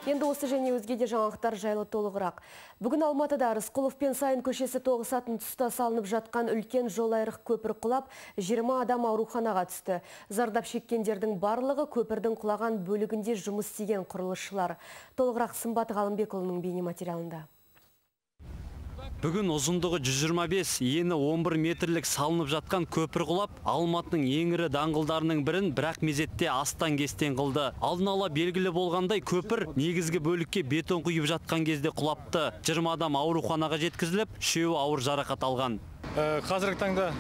Енді осы және өзге де жаңалықтар жайлы толығырақ. Бүгін Алматыда Рысқұлов пен Сайын көшесі тоғысатын тұста салынып жатқан үлкен жол айрық көпір құлап, 20 адам ауруханаға түсті. Зардап шеккендердің барлығы көпірдің құлаған бөлігінде жұмыс істеген құрылысшылар. Толығырақ Сымбат Ғалымбекұлының бейнематериалында. Бүгін ұзындығы 125, ені 11 метрлік салынып жатқан көпір құлап, Алматының ең ірі даңғылдарының бірін бірақ мезетте астан кестен қылды. Алдын ала белгілі болғандай көпір негізгі бөлікке бетон құйып жатқан кезде құлапты. 20 адам ауруханаға жеткізіліп, 3-еуі ауыр жарақат алған. Қазіргі таңда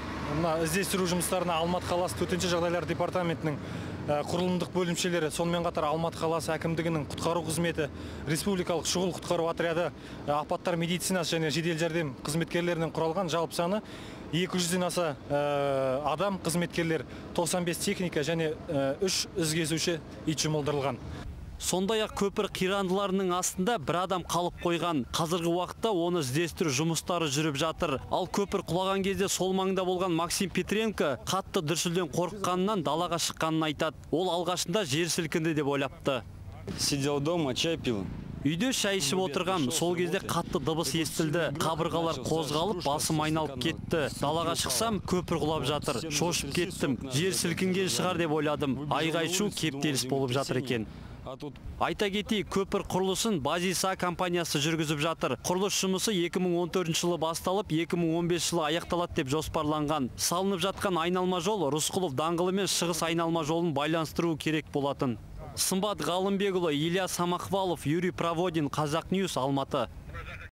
іздестіру жұмыстарына Алматы қаласы төтенше жағдайлар департаментінің құрылымдық бөлімшелері, сонымен қатар Алматы қаласы әкімдігінің құтқару қызметі, республикалық шұғыл құтқару отряды, апаттар медицинасы және жедел жәрдем қызметкерлерінен құралған жалпы саны 200-ден аса адам қызметкерлер, 95 техника және 3 ізкесуші ит жұмылдырылған. Сондай-ақ көпір қирандыларының астында бір адам қалып қойған. Қазіргі уақытта оны іздестіру жұмыстары жүріп жатыр. Ал көпір құлаған кезде сол маңда болған Максим Петренко қатты дүрсілден қорыққанынан далаға шыққанын айтады. Ол алғашында жер сілкінді деп ойлапты. Сидел дома, чай пил. Үйде шай ішіп отырған, сол кезде қатты дыбыс естілді. Қабырғалар қозғалып, басым айналып кетті. Далаға шықсам, көпір құлап жатыр. Шошып кеттім. Жер сілкінген шығар деп ойладым. Айғай-шу кептеліс болып жатыр екен. Айта кетейік, көпір құрылысын Базиса компаниясы жүргізіп жатыр. Құрылыс жұмысы 2014 жылы басталып, 2015 жылы аяқталады деп жоспарланған. Салынып жатқан айналма жол Рысқұлов даңғылы мен шығыс айналма жолын байланыстыру керек болатын. Сымбат Ғалымбекұлы, Илья Самахвалов, Юрий Проводин, Қазақ Ньюс, Алматы.